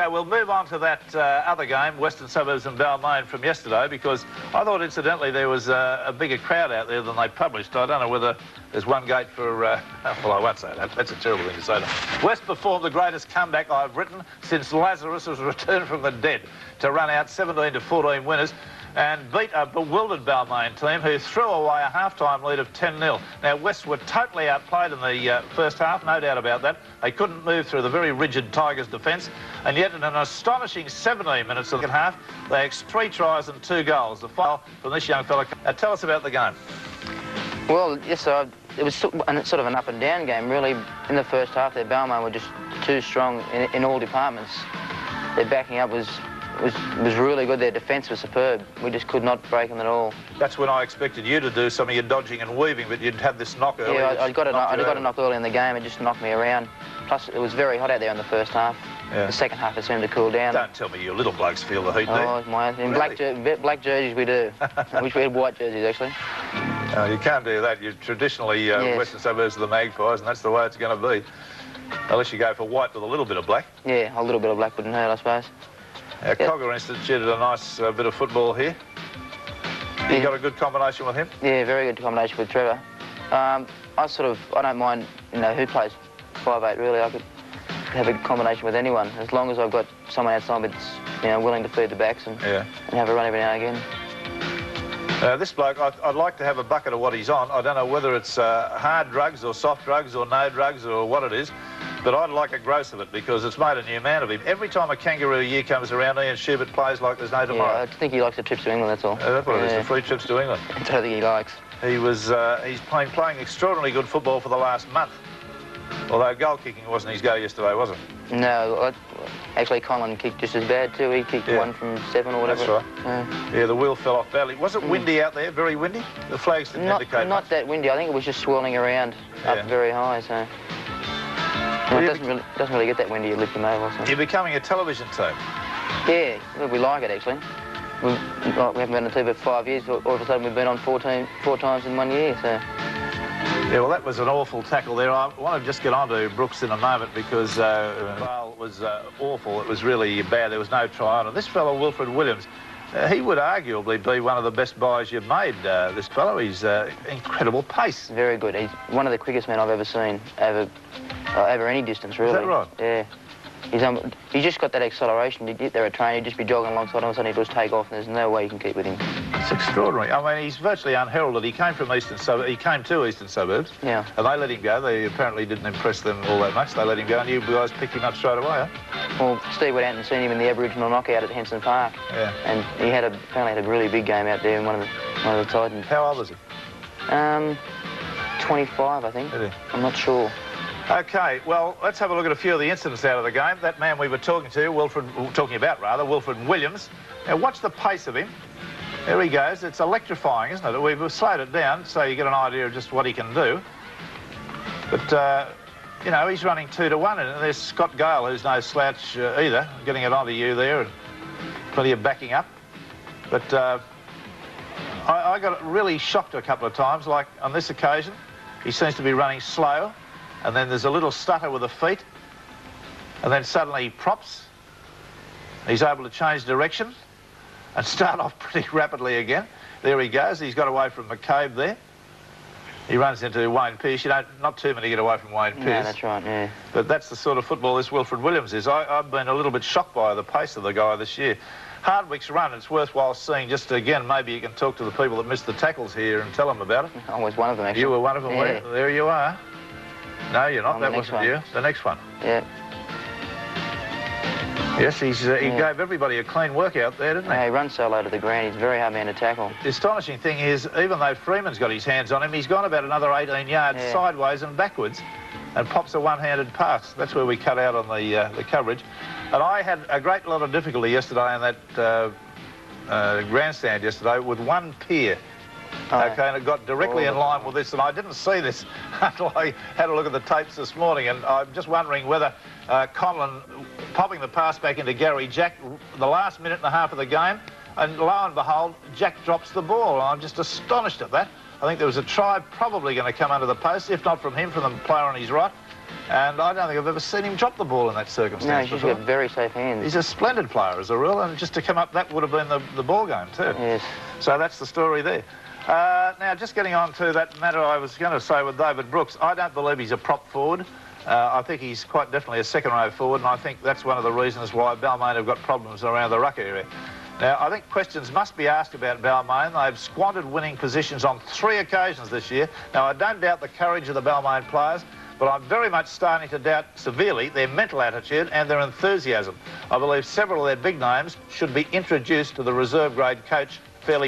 Okay, we'll move on to that other game, Western Suburbs and Balmain, from yesterday, because I thought, incidentally, there was a bigger crowd out there than they published. I don't know whether there's one gate for... well, I won't say that. That's a terrible thing to say. West performed the greatest comeback I've written since Lazarus was returned from the dead to run out 17 to 14 winners and beat a bewildered Balmain team who threw away a half-time lead of 10-0. Now, West were totally outplayed in the first half, no doubt about that. They couldn't move through the very rigid Tigers' defence, and yet in an astonishing 17 minutes of the second half, they had 3 tries and 2 goals. The final from this young fella. Tell us about the game. Well, yes, it was sort of an up-and-down game, really. In the first half, their Balmain were just too strong in all departments. Their backing up was really good. Their defence was superb. We just could not break them at all. That's when I expected you to do some of your dodging and weaving, but you'd had this knock early. Yeah, I got a knock early in the game. It just knocked me around. Plus, it was very hot out there in the first half. Yeah. The second half, it seemed to cool down. Don't tell me you little blokes feel the heat there. Oh, in really? black jerseys we do. I wish we had white jerseys, actually. You can't do that. You're traditionally yes. Western Suburbs of the Magpies, and that's the way it's going to be. Unless you go for white with a little bit of black. Yeah, a little bit of black wouldn't hurt, I suppose. Cogger instituted a nice bit of football here. You got a good combination with him? Yeah, very good combination with Trevor. I don't mind, who plays 5'8", really. I could have a combination with anyone, as long as I've got someone outside that's, willing to feed the backs and have a run every now and again. This bloke, I'd like to have a bucket of what he's on. I don't know whether it's hard drugs or soft drugs or no drugs or what it is, but I'd like a gross of it because it's made a new man of him. Every time a Kangaroo year comes around, Ian Schubert plays like there's no tomorrow. Yeah, I think he likes the trips to England, that's all. That's what it is, the free trips to England. That's what I think he likes. He's playing extraordinarily good football for the last month. Although goal-kicking wasn't his go yesterday, was it? No, actually Colin kicked just as bad too. He kicked 1 from 7 or whatever. That's right. Yeah, the wheel fell off badly. Was it windy out there, very windy? The flags didn't indicate Not that windy. I think it was just swirling around up very high, so... Well, it doesn't really get that windy, you lift them over. So. You're becoming a television team. Yeah, we like it, actually. We haven't been on TV for 5 years. All of a sudden we've been on 4 times in 1 year, so... Yeah, well, that was an awful tackle there. I want to just get on to Brooks in a moment because it was awful. It was really bad. There was no try on it. This fellow, Wilfred Williams, he would arguably be one of the best buys you've made, this fellow. He's incredible pace. Very good. He's one of the quickest men I've ever seen over any distance, really. Is that right? Yeah. He's just got that acceleration. He'd get there at train, he'd just be jogging alongside, and all of a sudden he'd just take off, and there's no way you can keep with him. It's extraordinary. I mean, he's virtually unheralded. He came from Eastern Suburbs. He came to Eastern Suburbs. Yeah. And they let him go. They apparently didn't impress them all that much. They let him go, and you guys picked him up straight away, huh? Well, Steve went out and seen him in the Aboriginal knockout at Henson Park. Yeah. And he apparently had a really big game out there in one of the Titans. How old was he? 25, I think. Really? I'm not sure. OK, well, let's have a look at a few of the incidents out of the game. That man we were talking about, Wilfred Williams. Now, watch the pace of him. There he goes. It's electrifying, isn't it? We've slowed it down so you get an idea of just what he can do. But, he's running 2 to 1, and there's Scott Gale, who's no slouch either, getting it onto you there, and plenty of backing up. But I got really shocked a couple of times, like on this occasion. He seems to be running slow. And then there's a little stutter with the feet, and then suddenly he props. He's able to change direction and start off pretty rapidly again. There he goes. He's got away from McCabe there. He runs into Wayne Pearce. Not too many get away from Wayne Pearce. No, that's right, yeah. But that's the sort of football this Wilfred Williams is. I've been a little bit shocked by the pace of the guy this year. Hardwick's run, it's worthwhile seeing. Just again, maybe you can talk to the people that missed the tackles here and tell them about it. I was one of them, actually. You were one of them, yeah. There you are. No, you're not. That wasn't you. The next one. Yeah. Yes, he gave everybody a clean workout there, didn't he? Yeah, he runs so low to the ground. He's a very hard man to tackle. The astonishing thing is, even though Freeman's got his hands on him, he's gone about another 18 yards sideways and backwards and pops a one-handed pass. That's where we cut out on the coverage. And I had a great lot of difficulty yesterday in that grandstand yesterday with one pier. OK, and it got directly in line with this, and I didn't see this until I had a look at the tapes this morning, and I'm just wondering whether Conlon popping the pass back into Gary Jack the last minute and a half of the game, and lo and behold, Jack drops the ball. I'm just astonished at that. I think there was a try probably going to come under the post, if not from him, from the player on his right. And I don't think I've ever seen him drop the ball in that No, circumstance he's just before. got very safe hands. He's a splendid player as a rule, and just to come up, that would have been the ball game too. Yes. So that's the story there. Now, just getting on to that matter I was going to say with David Brooks, I don't believe he's a prop forward. I think he's quite definitely a second-row forward, and I think that's one of the reasons why Balmain have got problems around the ruck area. Now, I think questions must be asked about Balmain. They've squandered winning positions on 3 occasions this year. Now, I don't doubt the courage of the Balmain players, but I'm very much starting to doubt severely their mental attitude and their enthusiasm. I believe several of their big names should be introduced to the reserve grade coach